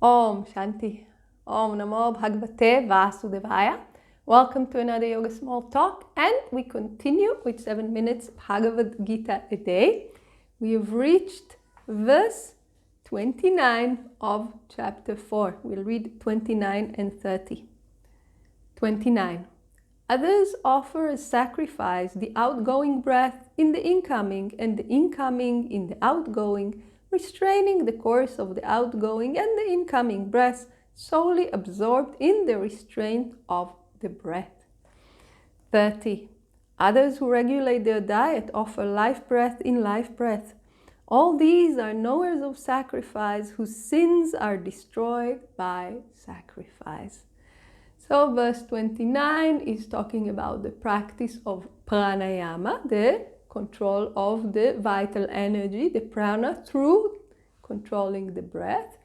Om Shanti. Om Namo Bhagavate Vasudevaya. Welcome to another Yoga Small Talk, and we continue with 7 minutes Bhagavad Gita a day. We have reached verse 29 of chapter 4. We'll read 29 and 30. 29. Others offer as sacrifice the outgoing breath in the incoming and the incoming in the outgoing, restraining the course of the outgoing and the incoming breaths, solely absorbed in the restraint of the breath. 30. Others who regulate their diet offer life breath in life breath. All these are knowers of sacrifice whose sins are destroyed by sacrifice. So verse 29 is talking about the practice of pranayama, the control of the vital energy, the prana, through controlling the breath.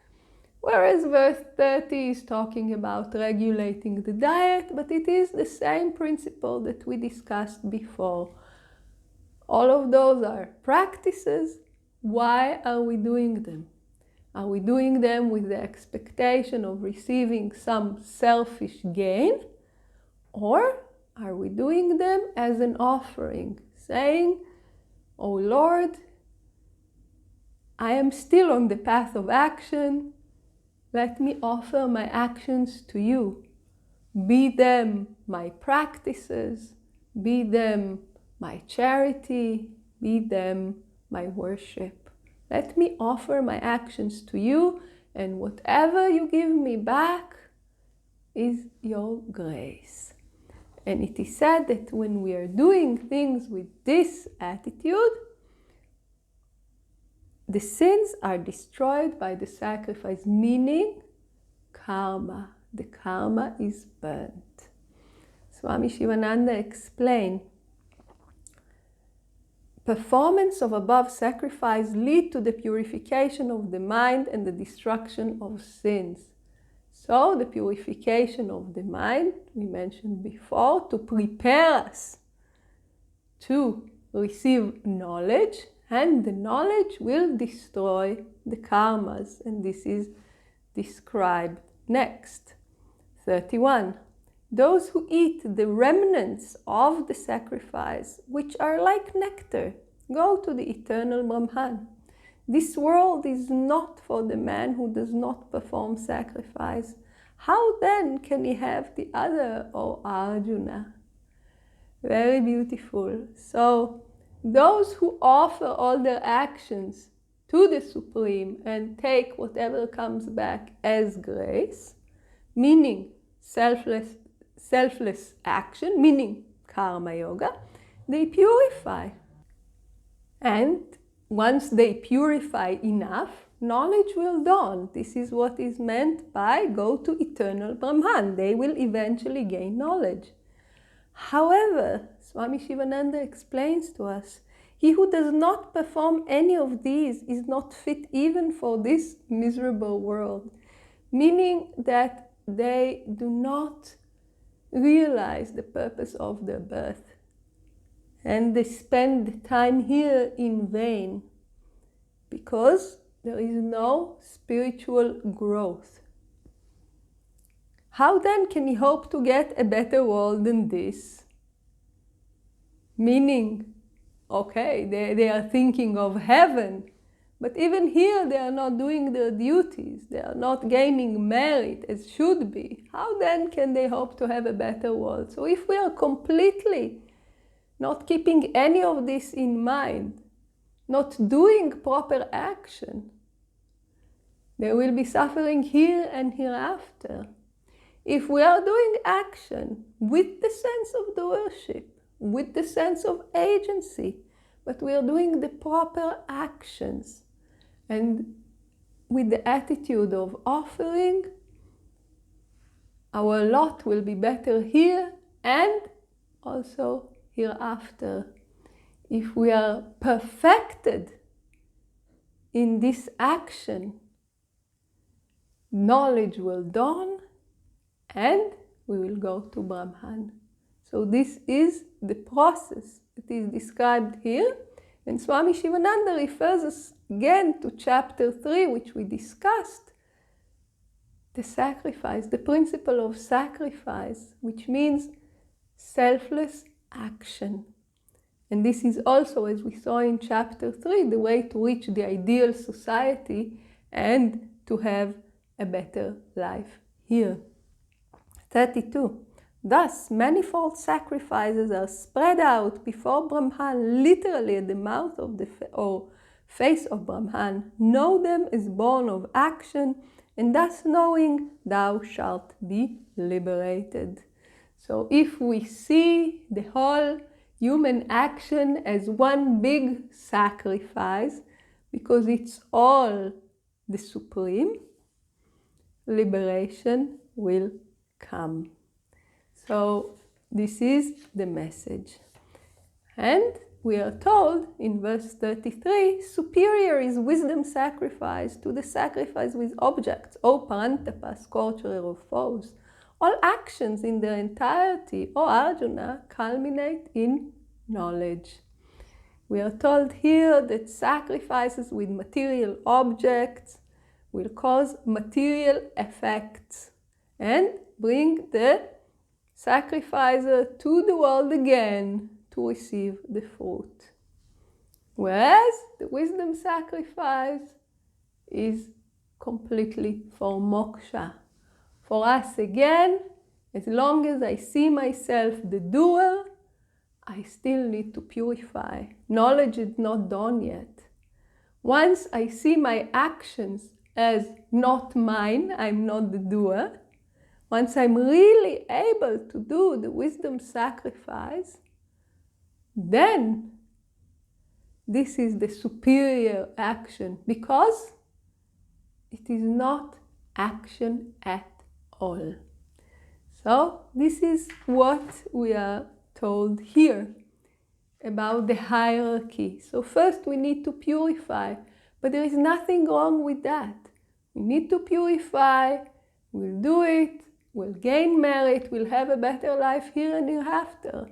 Whereas verse 30 is talking about regulating the diet, but it is the same principle that we discussed before. All of those are practices. Why are we doing them? Are we doing them with the expectation of receiving some selfish gain? Or are we doing them as an offering, saying, "Oh Lord, I am still on the path of action. Let me offer my actions to you. Be them my practices, be them my charity, be them my worship. Let me offer my actions to you, and whatever you give me back is your grace." And it is said that when we are doing things with this attitude, the sins are destroyed by the sacrifice, meaning karma. The karma is burnt. Swami Shivananda explained, performance of above sacrifice lead to the purification of the mind and the destruction of sins. So the purification of the mind, we mentioned before, to prepare us to receive knowledge, and the knowledge will destroy the karmas, and this is described next. 31. Those who eat the remnants of the sacrifice, which are like nectar, go to the eternal Brahman. This world is not for the man who does not perform sacrifice. How then can he have the other, O Arjuna? Very beautiful. So, those who offer all their actions to the Supreme and take whatever comes back as grace, meaning selfless action, meaning karma yoga, they purify. And once they purify enough, knowledge will dawn. This is what is meant by go to eternal Brahman. They will eventually gain knowledge. However, Swami Shivananda explains to us, he who does not perform any of these is not fit even for this miserable world, meaning that they do not realize the purpose of their birth, and they spend the time here in vain because there is no spiritual growth. How then can he hope to get a better world than this? Meaning, okay, they are thinking of heaven, but even here they are not doing their duties. They are not gaining merit as should be. How then can they hope to have a better world? So if we are completely not keeping any of this in mind, not doing proper action, there will be suffering here and hereafter. If we are doing action with the sense of the worship, with the sense of agency, but we are doing the proper actions and with the attitude of offering, our lot will be better here and also hereafter. If we are perfected in this action, knowledge will dawn and we will go to Brahman. So this is the process that is described here. And Swami Shivananda refers us again to chapter 3, which we discussed, the sacrifice, the principle of sacrifice, which means selfless action. And this is also, as we saw in chapter 3, the way to reach the ideal society and to have a better life here. 32. Thus, manifold sacrifices are spread out before Brahman, literally at the mouth of the face of Brahman. Know them as born of action, and thus knowing, thou shalt be liberated. So if we see the whole human action as one big sacrifice, because it's all the supreme, liberation will come. So this is the message. And we are told in verse 33, superior is wisdom sacrifice to the sacrifice with objects, O Parantapa, scorcher of foes. All actions in their entirety, O Arjuna, culminate in knowledge. We are told here that sacrifices with material objects will cause material effects and bring the sacrificer to the world again to receive the fruit. Whereas the wisdom sacrifice is completely for moksha. For us again, as long as I see myself the doer, I still need to purify. Knowledge is not done yet. Once I see my actions as not mine, I'm not the doer. Once I'm really able to do the wisdom sacrifice, then this is the superior action, because it is not action at all. So this is what we are told here about the hierarchy. So first we need to purify, but there is nothing wrong with that. We need to purify, we'll do it, we'll gain merit, we'll have a better life here and hereafter.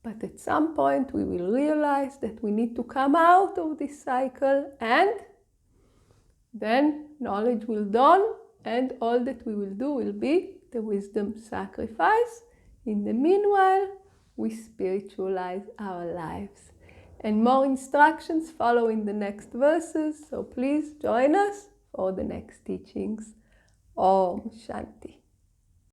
But at some point we will realize that we need to come out of this cycle, and then knowledge will dawn, and all that we will do will be the wisdom sacrifice. In the meanwhile, we spiritualize our lives. And more instructions follow in the next verses, so please join us for the next teachings. Om Shanti.